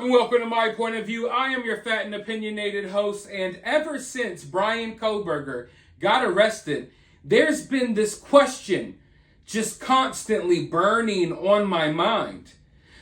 and welcome to My Point of View. I am your fat and opinionated host, and ever since Bryan Kohberger got arrested, there's been this question just constantly burning on my mind.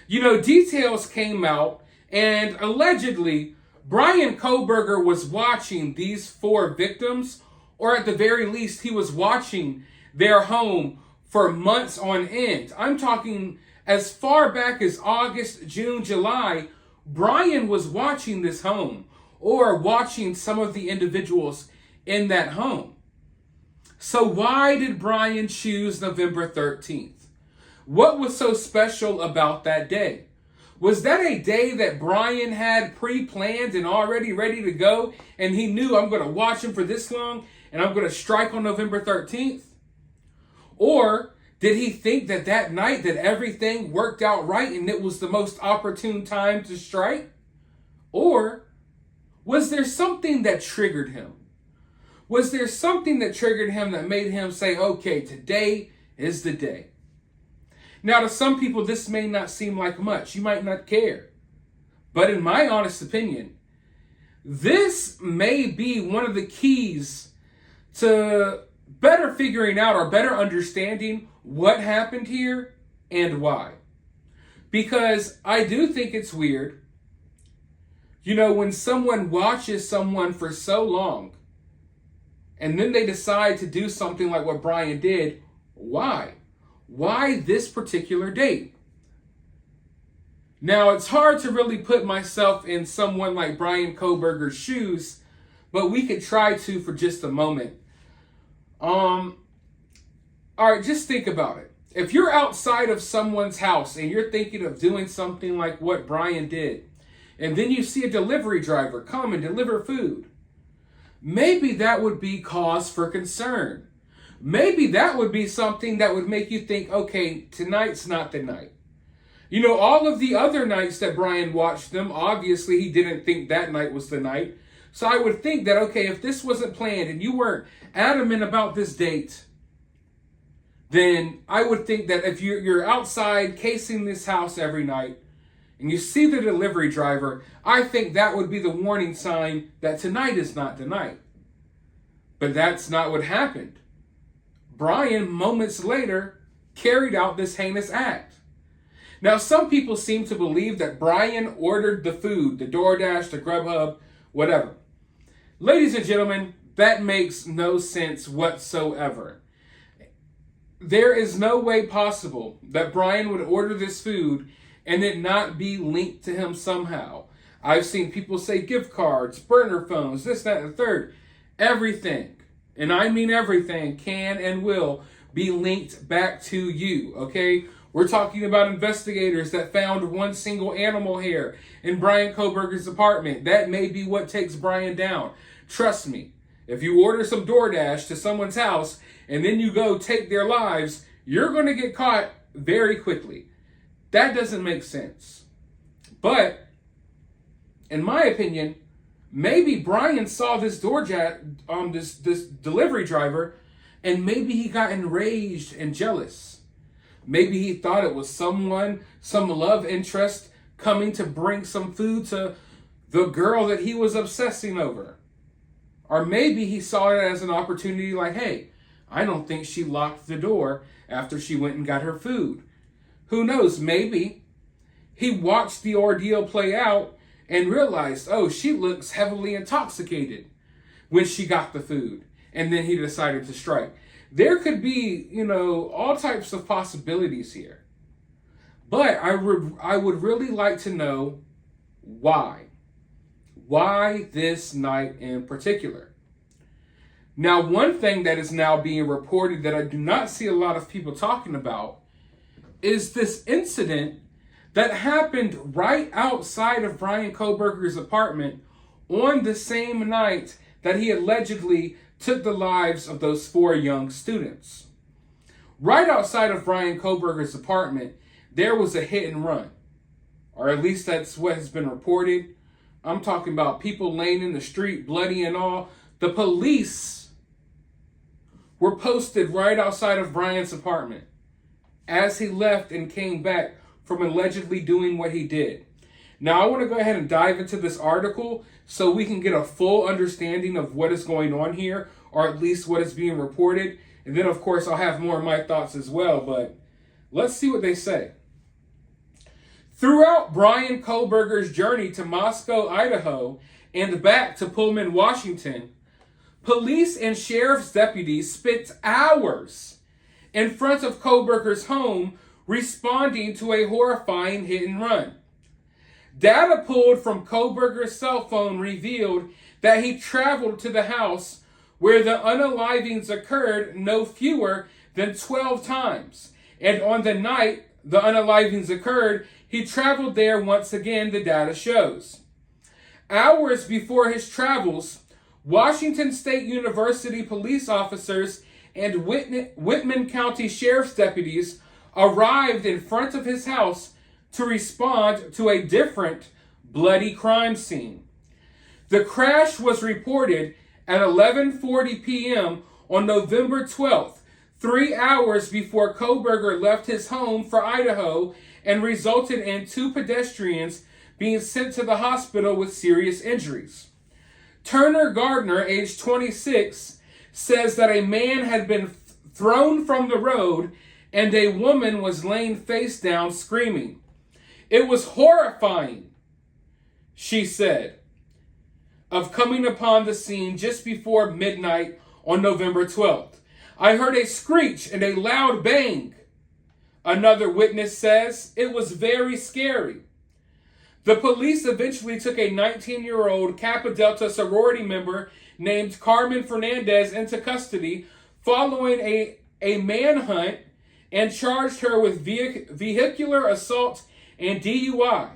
Details came out, and allegedly, Bryan Kohberger was watching these four victims, or at the very least, he was watching their home for months on end. I'm talking as far back as August, June, July. Bryan was watching this home or watching some of the individuals in that home. So why did Bryan choose November 13th? What was so special about that day? Was that a day that Bryan had pre-planned and already ready to go, and he knew, I'm going to watch him for this long and I'm going to strike on November 13th? Or did he think that night that everything worked out right and it was the most opportune time to strike? Or was there something that triggered him? Was there something that triggered him that made him say, okay, today is the day? Now, to some people, this may not seem like much. You might not care. But in my honest opinion, this may be one of the keys to better figuring out or better understanding what happened here and why. Because I do think it's weird, when someone watches someone for so long and then they decide to do something like what Bryan did. Why? Why this particular date? Now, it's hard to really put myself in someone like Bryan Kohberger's shoes, but we could try to for just a moment. All right, just think about it. If you're outside of someone's house and you're thinking of doing something like what Bryan did, and then you see a delivery driver come and deliver food, maybe that would be cause for concern. Maybe that would be something that would make you think, okay, tonight's not the night. All of the other nights that Bryan watched them, obviously he didn't think that night was the night. So I would think that, okay, if this wasn't planned and you weren't adamant about this date, then I would think that if you're outside casing this house every night and you see the delivery driver, I think that would be the warning sign that tonight is not the night. But that's not what happened. Bryan, moments later, carried out this heinous act. Now, some people seem to believe that Bryan ordered the food, the DoorDash, the Grubhub, whatever. Ladies and gentlemen, that makes no sense whatsoever. There is no way possible that Bryan would order this food and it not be linked to him somehow. I've seen people say gift cards, burner phones, this, that, and the third. Everything, and I mean everything, can and will be linked back to you, okay? We're talking about investigators that found one single animal hair in Bryan Kohberger's apartment. That may be what takes Bryan down. Trust me, if you order some DoorDash to someone's house and then you go take their lives, you're going to get caught very quickly. That doesn't make sense. But, in my opinion, maybe Bryan saw this this delivery driver, and maybe he got enraged and jealous. Maybe he thought it was some love interest coming to bring some food to the girl that he was obsessing over. Or maybe he saw it as an opportunity like, hey, I don't think she locked the door after she went and got her food. Who knows? Maybe he watched the ordeal play out and realized, oh, she looks heavily intoxicated when she got the food. And then he decided to strike. There could be, all types of possibilities here. But I would really like to know why. Why this night in particular? Now, one thing that is now being reported that I do not see a lot of people talking about is this incident that happened right outside of Bryan Kohberger's apartment on the same night that he allegedly took the lives of those four young students. Right outside of Bryan Kohberger's apartment, there was a hit and run. Or at least that's what has been reported. I'm talking about people laying in the street, bloody and all. The police were posted right outside of Bryan's apartment as he left and came back from allegedly doing what he did. Now, I want to go ahead and dive into this article so we can get a full understanding of what is going on here, or at least what is being reported. And then, of course, I'll have more of my thoughts as well, but let's see what they say. Throughout Bryan Kohberger's journey to Moscow, Idaho, and back to Pullman, Washington, police and sheriff's deputies spent hours in front of Kohberger's home responding to a horrifying hit and run. Data pulled from Kohberger's cell phone revealed that he traveled to the house where the unalivings occurred no fewer than 12 times. And on the night the unalivings occurred, he traveled there once again, the data shows. Hours before his travels, Washington State University police officers and Whitman County Sheriff's deputies arrived in front of his house to respond to a different bloody crime scene. The crash was reported at 11:40 p.m. on November 12th, 3 hours before Kohberger left his home for Idaho, and resulted in 2 pedestrians being sent to the hospital with serious injuries. Turner Gardner, age 26, says that a man had been thrown from the road and a woman was laying face down screaming. It was horrifying, she said, of coming upon the scene just before midnight on November 12th. I heard a screech and a loud bang. Another witness says it was very scary. The police eventually took a 19-year-old Kappa Delta sorority member named Carmen Fernandez into custody following a manhunt and charged her with vehicular assault and DUI.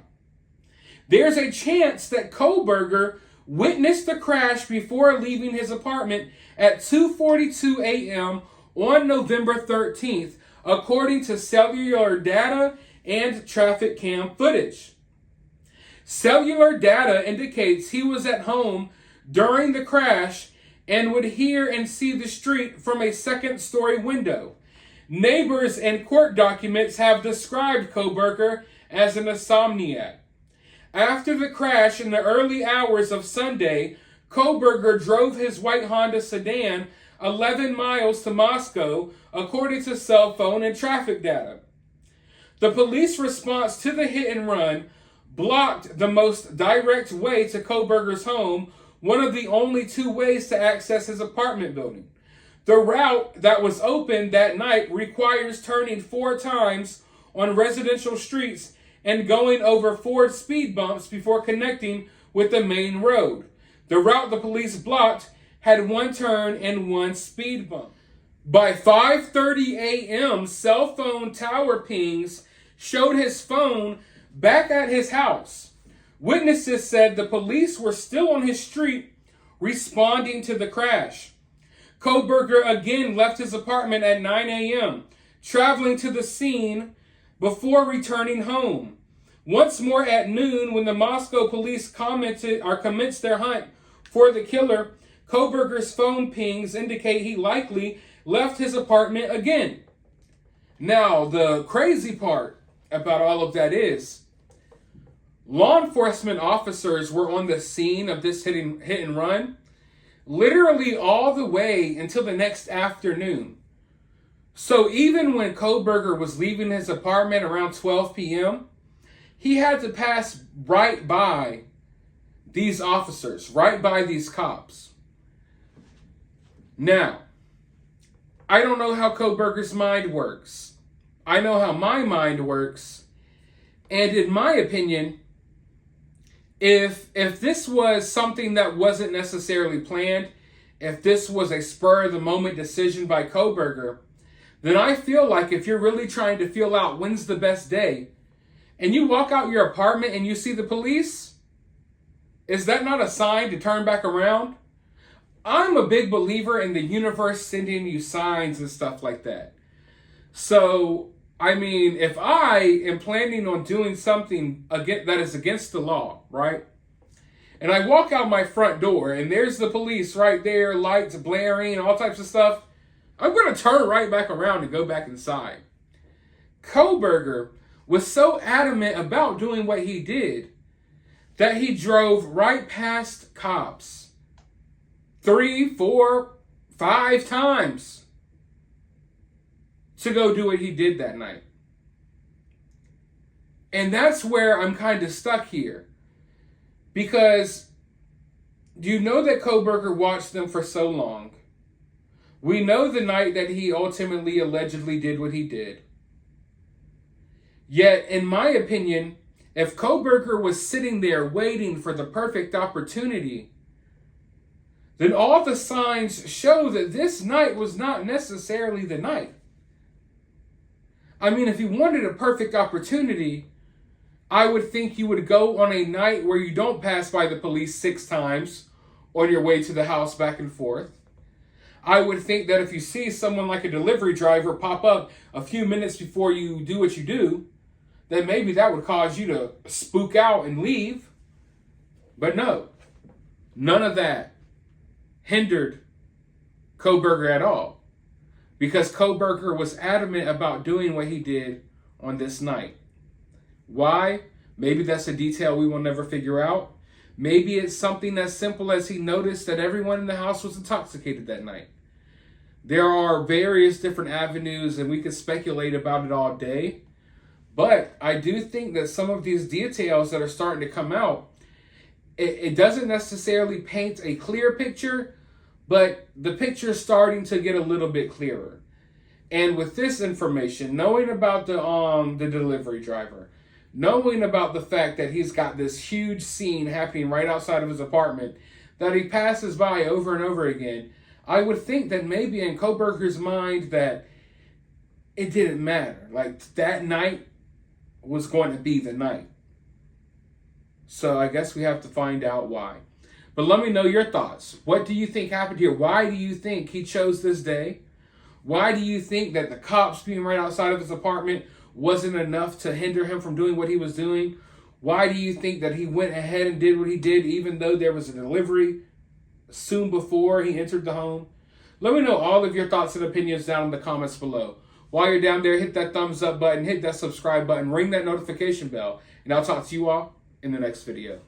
There's a chance that Kohberger witnessed the crash before leaving his apartment at 2:42 a.m. on November 13th, according to cellular data and traffic cam footage. Cellular data indicates he was at home during the crash and would hear and see the street from a second-story window. Neighbors and court documents have described Kohberger as an insomniac. After the crash in the early hours of Sunday, Kohberger drove his white Honda sedan 11 miles to Moscow, according to cell phone and traffic data. The police response to the hit and run blocked the most direct way to Kohberger's home, one of the only 2 ways to access his apartment building. The route that was open that night requires turning 4 times on residential streets and going over 4 speed bumps before connecting with the main road. The route the police blocked had 1 turn and 1 speed bump. By 5:30 a.m., cell phone tower pings showed his phone back at his house. Witnesses said the police were still on his street responding to the crash. Kohberger again left his apartment at 9 a.m., traveling to the scene before returning home. Once more at noon, when the Moscow police commenced their hunt for the killer, Kohberger's phone pings indicate he likely left his apartment again. Now, the crazy part about all of that is, law enforcement officers were on the scene of this hit and run literally all the way until the next afternoon. So even when Kohberger was leaving his apartment around 12 p.m., he had to pass right by these officers, right by these cops. Now, I don't know how Kohberger's mind works. I know how my mind works. And in my opinion, if this was something that wasn't necessarily planned, if this was a spur-of-the-moment decision by Kohberger, then I feel like if you're really trying to feel out when's the best day, and you walk out your apartment and you see the police, is that not a sign to turn back around? I'm a big believer in the universe sending you signs and stuff like that. So, I mean, if I am planning on doing something that is against the law, right? And I walk out my front door and there's the police right there, lights blaring, all types of stuff, I'm going to turn right back around and go back inside. Kohberger was so adamant about doing what he did that he drove right past cops 3, 4, 5 times to go do what he did that night. And that's where I'm kind of stuck here. Because you know that Kohberger watched them for so long. We know the night that he ultimately allegedly did what he did. Yet, in my opinion, if Kohberger was sitting there waiting for the perfect opportunity, then all the signs show that this night was not necessarily the night. I mean, if you wanted a perfect opportunity, I would think you would go on a night where you don't pass by the police 6 times on your way to the house back and forth. I would think that if you see someone like a delivery driver pop up a few minutes before you do what you do, then maybe that would cause you to spook out and leave. But no, none of that hindered Kohberger at all, because Kohberger was adamant about doing what he did on this night. Why? Maybe that's a detail we will never figure out. Maybe it's something as simple as he noticed that everyone in the house was intoxicated that night. There are various different avenues, and we could speculate about it all day. But I do think that some of these details that are starting to come out, it doesn't necessarily paint a clear picture, but the picture is starting to get a little bit clearer. And with this information, knowing about the delivery driver, knowing about the fact that he's got this huge scene happening right outside of his apartment that he passes by over and over again, I would think that maybe in Kohberger's mind that it didn't matter. Like, that night was going to be the night. So I guess we have to find out why. But let me know your thoughts. What do you think happened here? Why do you think he chose this day? Why do you think that the cops being right outside of his apartment wasn't enough to hinder him from doing what he was doing? Why do you think that he went ahead and did what he did even though there was a delivery soon before he entered the home? Let me know all of your thoughts and opinions down in the comments below. While you're down there, hit that thumbs up button, hit that subscribe button, ring that notification bell, and I'll talk to you all in the next video.